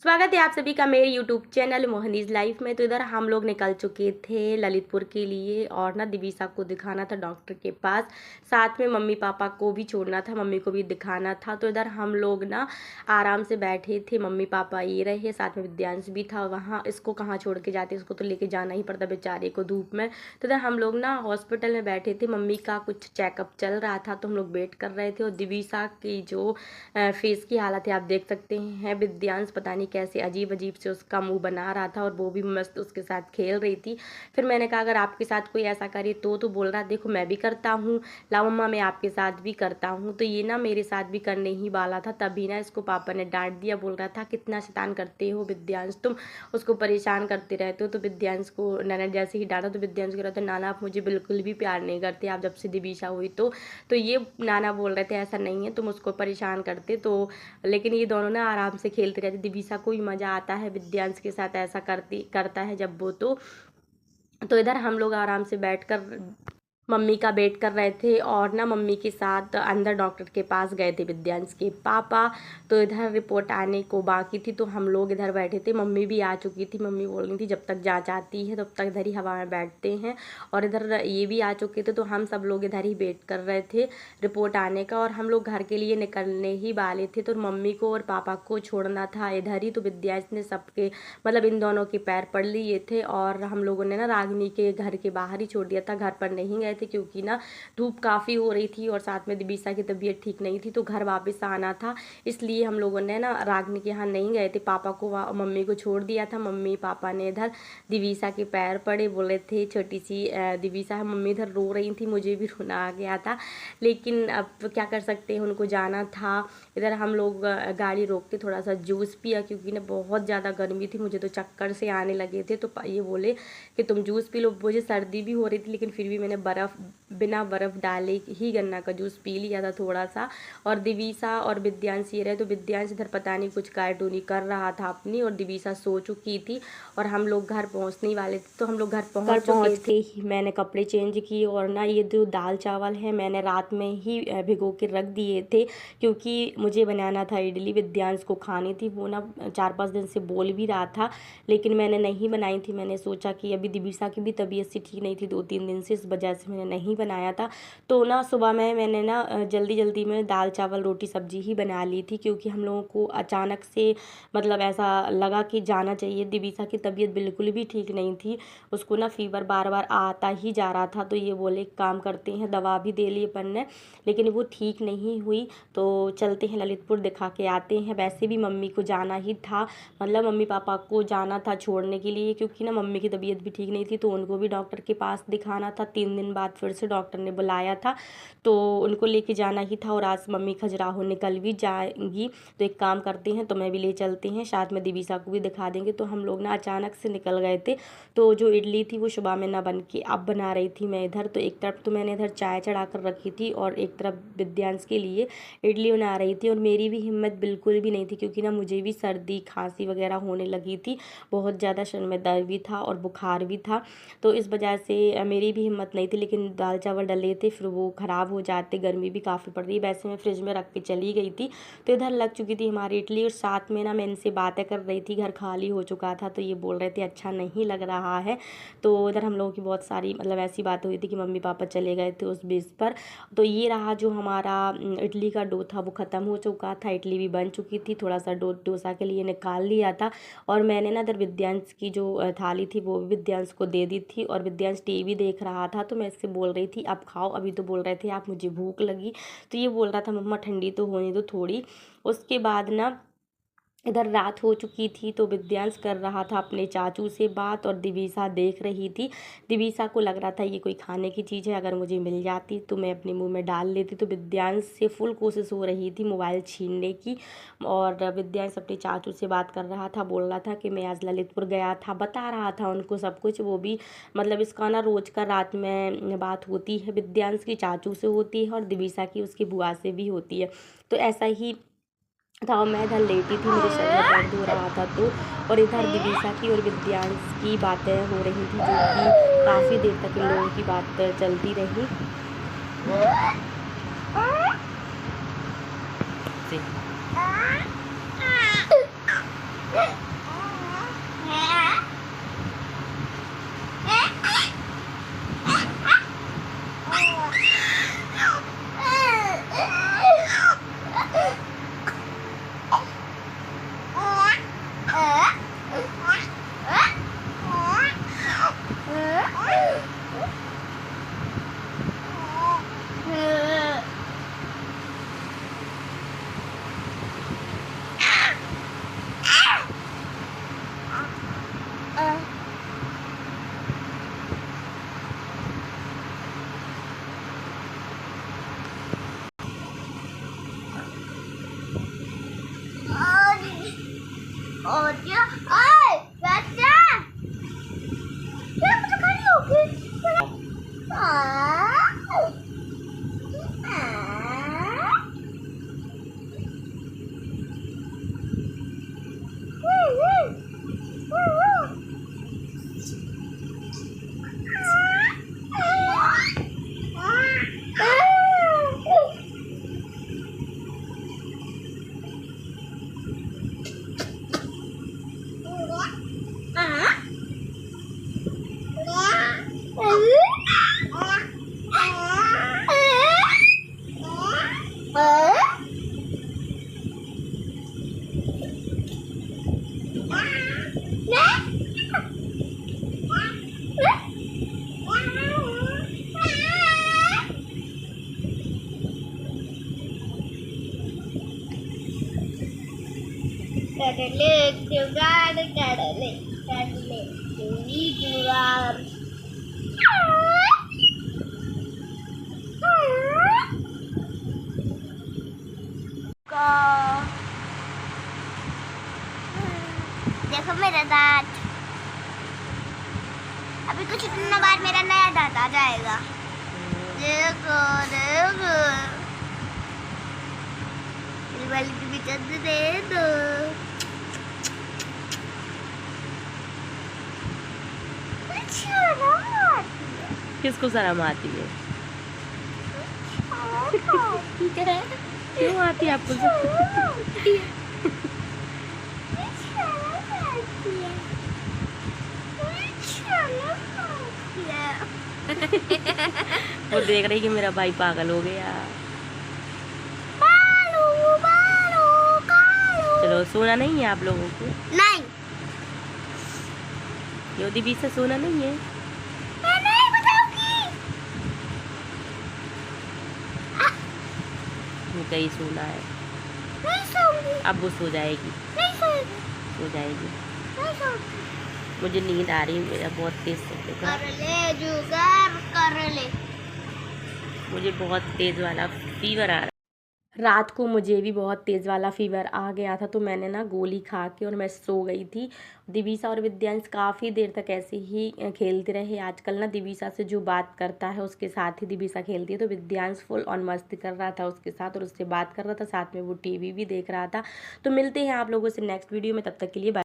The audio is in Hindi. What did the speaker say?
स्वागत है आप सभी का मेरे यूट्यूब चैनल मोहनीज लाइफ में। तो इधर हम लोग निकल चुके थे ललितपुर के लिए और ना दिवीसा को दिखाना था डॉक्टर के पास, साथ में मम्मी पापा को भी छोड़ना था, मम्मी को भी दिखाना था। तो इधर हम लोग ना आराम से बैठे थे, मम्मी पापा ये रहे, साथ में विद्यांश भी था वहाँ। इसको कहाँ छोड़ के जाते, इसको तो लेके जाना ही पड़ता बेचारे को धूप में। तो इधर हम लोग ना हॉस्पिटल में बैठे थे, मम्मी का कुछ चेकअप चल रहा था तो हम लोग वेट कर रहे थे। और दिवीसा की जो फेस की हालत है आप देख सकते हैं। विद्यांश पता नहीं कैसे अजीब अजीब से उसका मुंह बना रहा था और वो भी मस्त उसके साथ खेल रही थी। फिर मैंने कहा अगर आपके साथ कोई ऐसा करे तो बोल रहा देखो मैं भी करता हूँ, लाओ मम्मा मैं आपके साथ भी करता हूँ। तो ये ना मेरे साथ भी करने ही वाला था, तभी ना इसको पापा ने डांट दिया, बोल रहा था कितना शैतान करते हो विद्यांश, तुम उसको परेशान करते रहते हो। तो विद्यांश को नाना जैसे ही डांटा तो विद्यांश कह रहा था नाना आप मुझे बिल्कुल भी प्यार नहीं करते, आप जब से दिवीसा हुई तो ये नाना बोल रहे थे ऐसा नहीं है तुम उसको परेशान करते। तो लेकिन ये दोनों ना आराम से खेलते रहते, दिवीसा को भी मज़ा आता है विद्यांश के साथ ऐसा करता है जब वो तो इधर हम लोग आराम से बैठकर मम्मी का वेट कर रहे थे और ना मम्मी के साथ अंदर डॉक्टर के पास गए थे विद्यांश के पापा। तो इधर रिपोर्ट आने को बाकी थी तो हम लोग इधर बैठे थे, मम्मी भी आ चुकी थी। मम्मी बोल रही थी जब तक जांच आती है तब तक इधर ही हवा में बैठते हैं, और इधर ये भी आ चुके थे। तो हम सब लोग इधर ही वेट कर रहे थे रिपोर्ट आने का और हम लोग घर के लिए निकलने ही वाले थे। तो मम्मी को और पापा को छोड़ना था इधर ही। तो विद्यांश ने सबके मतलब इन दोनों के पैर पड़ लिए थे और हम लोगों ने ना रागिनी के घर के बाहर ही छोड़ दिया था, घर पर नहीं गए थे क्योंकि ना धूप काफ़ी हो रही थी और साथ में दिवीसा की तबीयत ठीक नहीं थी तो घर वापस आना था, इसलिए हम लोगों ने ना रागिनी के यहाँ नहीं गए थे। पापा को मम्मी को छोड़ दिया था। मम्मी पापा ने इधर दिवीसा के पैर पड़े, बोले थे छोटी सी दिवीसा है। मम्मी इधर रो रही थी, मुझे भी रोना आ गया था, लेकिन अब क्या कर सकते हैं, उनको जाना था। इधर हम लोग गाड़ी रोक के थोड़ा सा जूस पिया क्योंकि ना बहुत ज़्यादा गर्मी थी, मुझे तो चक्कर से आने लगे थे। तो ये बोले कि तुम जूस पी लो, मुझे सर्दी भी हो रही थी लेकिन फिर भी मैंने बिना बर्फ़ डाले ही गन्ना का जूस पी लिया था थोड़ा सा। और दिवीसा और विद्यांश ये रहे, तो विद्यांश इधर पता नहीं कुछ कार्टूनी कर रहा था अपनी और दिवीसा सो चुकी थी और हम लोग घर पहुंचने वाले थे। तो हम लोग घर पहुंच के ही मैंने कपड़े चेंज किए और ना ये जो दाल चावल है मैंने रात में ही भिगो के रख दिए थे क्योंकि मुझे बनाना था इडली, विद्यांश को खानी थी। वो ना 4-5 दिन से बोल भी रहा था लेकिन मैंने नहीं बनाई थी। मैंने सोचा कि अभी दिवीसा की भी तबीयत से ठीक नहीं थी 2-3 दिन से, इस वजह से मैंने नहीं बनाया था। तो ना सुबह में मैंने ना जल्दी में दाल चावल रोटी सब्जी ही बना ली थी क्योंकि हम लोगों को अचानक से मतलब ऐसा लगा कि जाना चाहिए। दिवीसा की तबीयत बिल्कुल भी ठीक नहीं थी, उसको ना फीवर बार बार आता ही जा रहा था। तो ये बोले काम करते हैं, दवा भी दे ली अपन ने लेकिन वो ठीक नहीं हुई, तो चलते हैं ललितपुर दिखा के आते हैं। वैसे भी मम्मी को जाना ही था, मतलब मम्मी पापा को जाना था छोड़ने के लिए क्योंकि ना मम्मी की तबीयत भी ठीक नहीं थी तो उनको भी डॉक्टर के पास दिखाना था। 3 दिन बाद फिर से डॉक्टर ने बुलाया था तो उनको लेके जाना ही था और आज मम्मी खजुराहो निकल भी जाएंगी। तो एक काम करते हैं, तुम्हें भी ले चलते हैं, साथ में दिवीसा को भी दिखा देंगे। तो हम लोग ना अचानक से निकल गए थे, तो जो इडली थी वो सुबह में ना बन के अब बना रही थी मैं इधर। तो एक तरफ तो मैंने इधर चाय चढ़ा कर रखी थी और एक तरफ विद्यांश के लिए इडली बना रही थी। और मेरी भी हिम्मत बिल्कुल भी नहीं थी क्योंकि ना मुझे भी सर्दी खांसी वगैरह होने लगी थी, बहुत ज़्यादा सर में दर्द भी था और बुखार भी था, तो इस वजह से मेरी भी हिम्मत नहीं थी। लेकिन दाल चावल डले थे फिर वो ख़राब हो जाते, गर्मी भी काफ़ी पड़ रही, वैसे मैं फ्रिज में रख के चली गई थी। तो इधर लग चुकी थी हमारी इडली और साथ में ना मैं इनसे बातें कर रही थी, घर खाली हो चुका था तो ये बोल रहे थे अच्छा नहीं लग रहा है। तो इधर हम लोगों की बहुत सारी मतलब ऐसी बातें हुई थी कि मम्मी पापा चले गए थे उस बेस पर। तो ये रहा जो हमारा इडली का डो था वो ख़त्म हो चुका था, इडली भी बन चुकी थी, थोड़ा सा डोसा के लिए निकाल लिया था। और मैंने ना इधर विद्यांश की जो थाली थी वो भी विद्यांश को दे दी थी और विद्यांश टीवी देख रहा था। तो मैं इससे बोल रही थी अब खाओ, अभी तो बोल रहे थे आप मुझे भूख लगी, तो ये बोल रहा था मम्मा ठंडी तो होने दो थोड़ी। उसके बाद ना इधर रात हो चुकी थी तो विद्यांश कर रहा था अपने चाचू से बात और दिवीसा देख रही थी। दिवीसा को लग रहा था ये कोई खाने की चीज़ है, अगर मुझे मिल जाती तो मैं अपने मुंह में डाल लेती। तो विद्यांश से फुल कोशिश हो रही थी मोबाइल छीनने की और विद्यांश अपने चाचू से बात कर रहा था, बोल रहा था कि मैं आज ललितपुर गया था, बता रहा था उनको सब कुछ। वो भी मतलब इसका ना रोज़ का रात में बात होती है, विद्यांश की चाचू से होती है और दिवीसा की उसकी बुआ से भी होती है। तो ऐसा ही था, मैं इधर लेटी थी, मेरे सर में दर्द हो रहा था तो, और इधर दिवीसा की और विद्यांश की बातें हो रही थी जो कि काफ़ी देर तक इन लोगों की बात चलती रही। और क्या ओए बच्चा क्या मुझे खड़ी हो गई கடலே சுகாடு கடலே கடலே துணி சுகார் देखो मेरा दांत अभी कुछ दिनों बाद मेरा नया दांत आ जाएगा देखो देखो मेरी वाली की भी चंद दे दो किसको शर्म आती है? क्यों आती है आपको? वो देख रही कि मेरा भाई पागल हो गया। चलो सोना नहीं है आप लोगों को? नहीं योदी भी से सोना नहीं है। मैं नहीं बताऊंगी। कहीं सोना है। नहीं सोऊंगी। अब वो सो जाएगी। नहीं सोऊंगी। सो जाएगी। नहीं सोऊंगी। मुझे नींद आ रही है, मेरा बहुत तेज कर ले जुगाड़ कर ले। मुझे बहुत तेज वाला फीवर आ रहा है। रात को मुझे भी बहुत तेज़ वाला फीवर आ गया था, तो मैंने ना गोली खा के और मैं सो गई थी। दिवीसा और विद्यांश काफ़ी देर तक ऐसे ही खेलते रहे। आजकल ना दिवीसा से जो बात करता है उसके साथ ही दिवीसा खेलती है, तो विद्यांश फुल ऑन मस्ती कर रहा था उसके साथ और उससे बात कर रहा था, साथ में वो टीवी भी देख रहा था। तो मिलते हैं आप लोगों से नेक्स्ट वीडियो में, तब तक के लिए बाय।